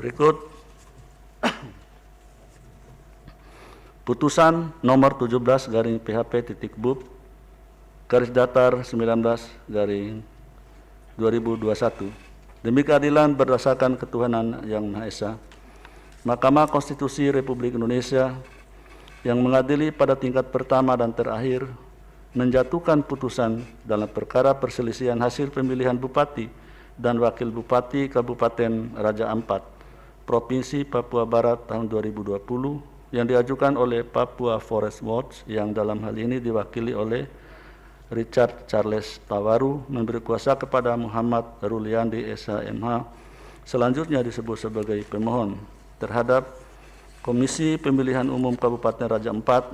Berikut putusan nomor 17 garing PHP titik BUP garis datar 19 garing 2021 demi keadilan berdasarkan ketuhanan yang Maha Esa. Mahkamah Konstitusi Republik Indonesia yang mengadili pada tingkat pertama dan terakhir menjatuhkan putusan dalam perkara perselisihan hasil pemilihan Bupati dan Wakil Bupati Kabupaten Raja Ampat, Provinsi Papua Barat tahun 2020 yang diajukan oleh Papua Forest Watch yang dalam hal ini diwakili oleh Richard Charles Tawaru memberi kuasa kepada Muhammad Ruliandi SH.MH, selanjutnya disebut sebagai pemohon, terhadap Komisi Pemilihan Umum Kabupaten Raja Ampat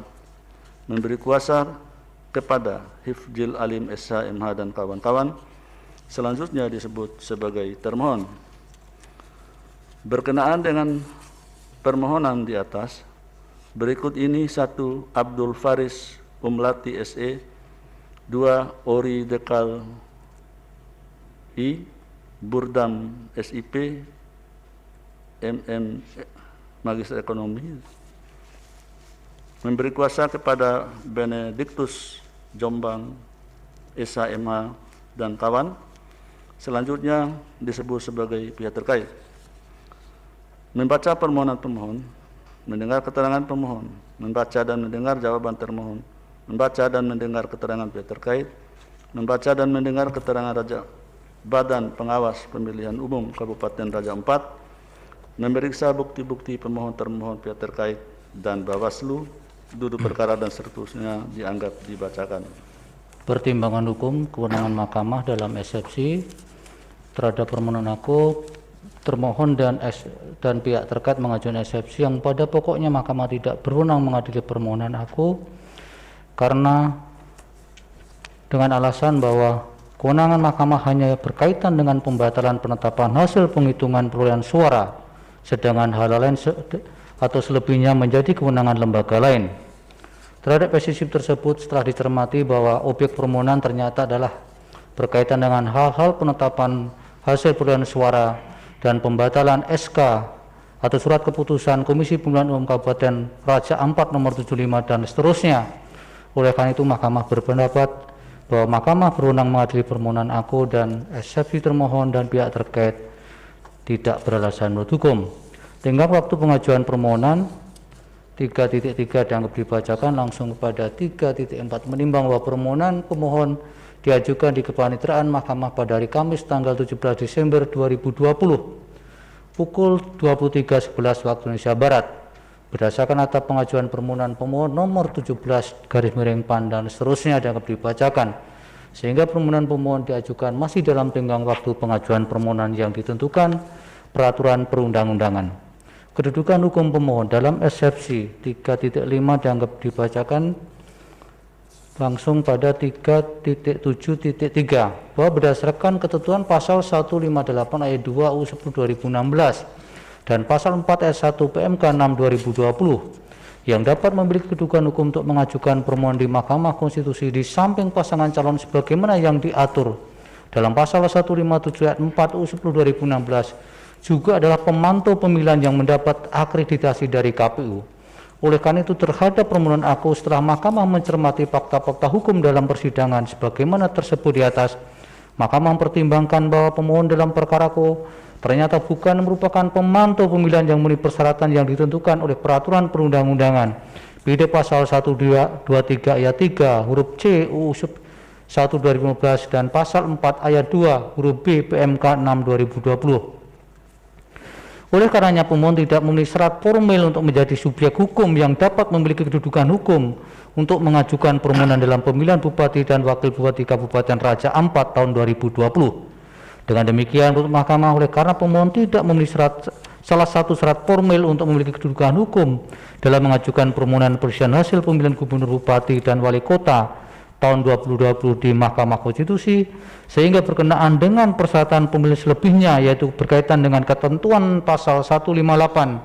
memberi kuasa kepada Hifjil Alim SH.MH dan kawan-kawan, selanjutnya disebut sebagai termohon. Berkenaan dengan permohonan di atas, berikut ini: 1. Abdul Faris Umlati SE, 2. Ori Dekal I, Burdam SIP, MM Magister Ekonomi, memberi kuasa kepada Benediktus Jombang SH.MH dan kawan, selanjutnya disebut sebagai pihak terkait. Membaca permohonan pemohon, mendengar keterangan pemohon, membaca dan mendengar jawaban termohon, membaca dan mendengar keterangan pihak terkait, membaca dan mendengar keterangan Badan Pengawas Pemilihan Umum Kabupaten Raja Ampat, memeriksa bukti-bukti pemohon termohon pihak terkait dan Bawaslu, duduk perkara dan seterusnya dianggap dibacakan. Pertimbangan hukum kewenangan mahkamah dalam eksepsi terhadap permohonan aku, termohon dan pihak terkait mengajukan eksepsi yang pada pokoknya mahkamah tidak berwenang mengadili permohonan aku karena dengan alasan bahwa kewenangan mahkamah hanya berkaitan dengan pembatalan penetapan hasil penghitungan perolehan suara, sedangkan hal lain atau selebihnya menjadi kewenangan lembaga lain. Terhadap eksepsi tersebut setelah dicermati bahwa objek permohonan ternyata adalah berkaitan dengan hal-hal penetapan hasil perolehan suara dan pembatalan SK atau surat keputusan Komisi Pemilihan Umum Kabupaten Raja Ampat nomor 75 dan seterusnya. Oleh karena itu mahkamah berpendapat bahwa mahkamah berwenang mengadili permohonan aku dan eksepsi termohon dan pihak terkait tidak beralasan menurut hukum. Tenggang waktu pengajuan permohonan 3.3 dianggap dibacakan langsung kepada 3.4 menimbang bahwa permohonan pemohon diajukan di kepaniteraan mahkamah pada hari Kamis tanggal 17 Desember 2020 pukul 23.11 waktu Indonesia Barat berdasarkan atap pengajuan permohonan pemohon nomor 17/PAN dan seterusnya dianggap dibacakan, sehingga permohonan pemohon diajukan masih dalam tenggang waktu pengajuan permohonan yang ditentukan peraturan perundang-undangan. Kedudukan hukum pemohon dalam eksepsi 3.5 dianggap dibacakan langsung pada 3.7.3 bahwa berdasarkan ketentuan pasal 158 ayat 2 UU 10 2016 dan pasal 4 ayat 1 PMK 6 2020 yang dapat memiliki kedudukan hukum untuk mengajukan permohonan di Mahkamah Konstitusi di samping pasangan calon sebagaimana yang diatur dalam pasal 157 ayat 4 UU 10 2016 juga adalah pemantau pemilihan yang mendapat akreditasi dari KPU. Oleh karena itu terhadap permohonan aku setelah mahkamah mencermati fakta-fakta hukum dalam persidangan sebagaimana tersebut di atas, mahkamah mempertimbangkan bahwa pemohon dalam perkara aku ternyata bukan merupakan pemantau pemilihan yang memenuhi persyaratan yang ditentukan oleh peraturan perundang-undangan BID pasal 123 ayat 3 huruf C UU 1 2015 dan pasal 4 ayat 2 huruf B PMK 6 2020. Oleh karenanya pemohon tidak memenuhi syarat formil untuk menjadi subjek hukum yang dapat memiliki kedudukan hukum untuk mengajukan permohonan dalam pemilihan Bupati dan Wakil Bupati Kabupaten Raja Ampat tahun 2020. Dengan demikian menurut mahkamah oleh karena pemohon tidak memenuhi salah satu syarat formil untuk memiliki kedudukan hukum dalam mengajukan permohonan perselisihan hasil pemilihan Gubernur, Bupati dan Wali Kota tahun 2020 di Mahkamah Konstitusi, sehingga berkenaan dengan persyaratan pemilihan selebihnya yaitu berkaitan dengan ketentuan pasal 158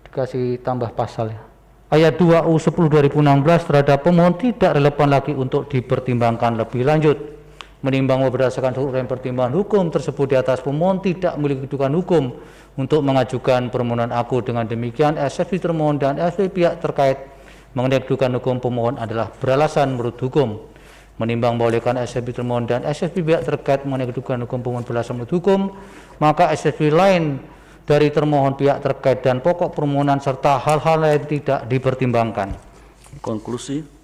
dikasih tambah pasal ayat 2 UU 10 2016 terhadap pemohon tidak relevan lagi untuk dipertimbangkan lebih lanjut. Menimbang bahwa berdasarkan uraian pertimbangan hukum tersebut di atas, pemohon tidak memiliki kedudukan hukum untuk mengajukan permohonan aku. Dengan demikian, eksepsi termohon dan eksepsi pihak terkait mengenai kedudukan hukum pemohon adalah beralasan menurut hukum. Menimbang bahwa oleh karena eksepsi termohon dan eksepsi pihak terkait mengenai kedudukan hukum pemohon beralasan menurut hukum, maka eksepsi lain dari termohon, pihak terkait, dan pokok permohonan serta hal-hal lain tidak dipertimbangkan. Konklusi,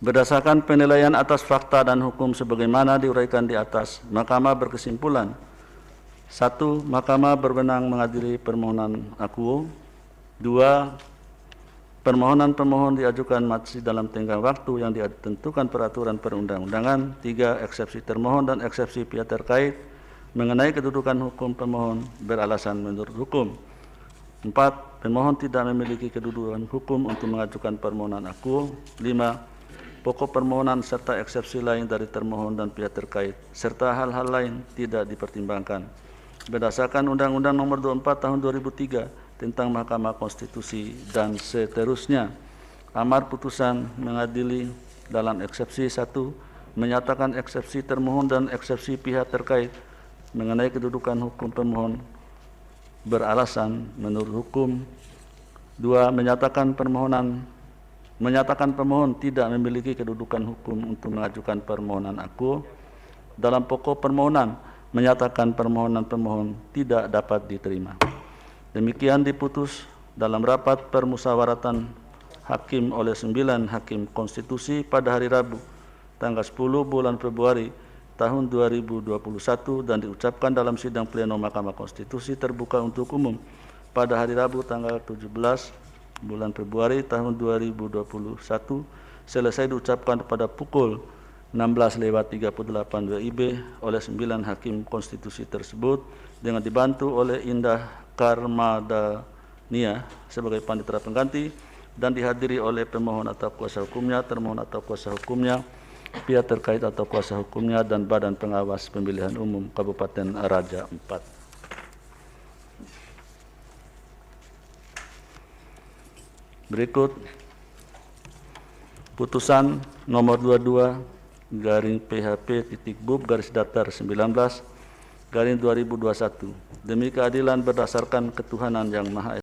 berdasarkan penilaian atas fakta dan hukum sebagaimana diuraikan di atas, Mahkamah berkesimpulan: 1. Mahkamah berwenang mengadili permohonan akuo. 2. Permohonan pemohon diajukan masih dalam tenggang waktu yang ditentukan peraturan perundang-undangan. 3. Eksepsi termohon dan eksepsi pihak terkait mengenai kedudukan hukum pemohon beralasan menurut hukum. 4. Pemohon tidak memiliki kedudukan hukum untuk mengajukan permohonan akuo. 5. Pokok permohonan serta eksepsi lain dari termohon dan pihak terkait serta hal-hal lain tidak dipertimbangkan. Berdasarkan Undang-Undang Nomor 24 Tahun 2003 tentang Mahkamah Konstitusi dan seterusnya, amar putusan mengadili dalam eksepsi 1 menyatakan eksepsi termohon dan eksepsi pihak terkait mengenai kedudukan hukum pemohon beralasan menurut hukum. 2. Menyatakan pemohon tidak memiliki kedudukan hukum untuk mengajukan permohonan akuo. Dalam pokok permohonan menyatakan permohonan pemohon tidak dapat diterima. Demikian diputus dalam rapat permusyawaratan hakim oleh 9 hakim konstitusi pada hari Rabu tanggal 10 bulan Februari tahun 2021 dan diucapkan dalam sidang pleno Mahkamah Konstitusi terbuka untuk umum pada hari Rabu tanggal 17 bulan Februari tahun 2021 selesai diucapkan pada pukul 16:38 WIB oleh 9 hakim konstitusi tersebut dengan dibantu oleh Indah Karmadania sebagai panitera pengganti dan dihadiri oleh pemohon atau kuasa hukumnya, termohon atau kuasa hukumnya, pihak terkait atau kuasa hukumnya, dan Badan Pengawas Pemilihan Umum Kabupaten Raja 4. Berikut putusan nomor 22/PHP.Bub/19/2021 demi keadilan berdasarkan ketuhanan yang Maha Esa.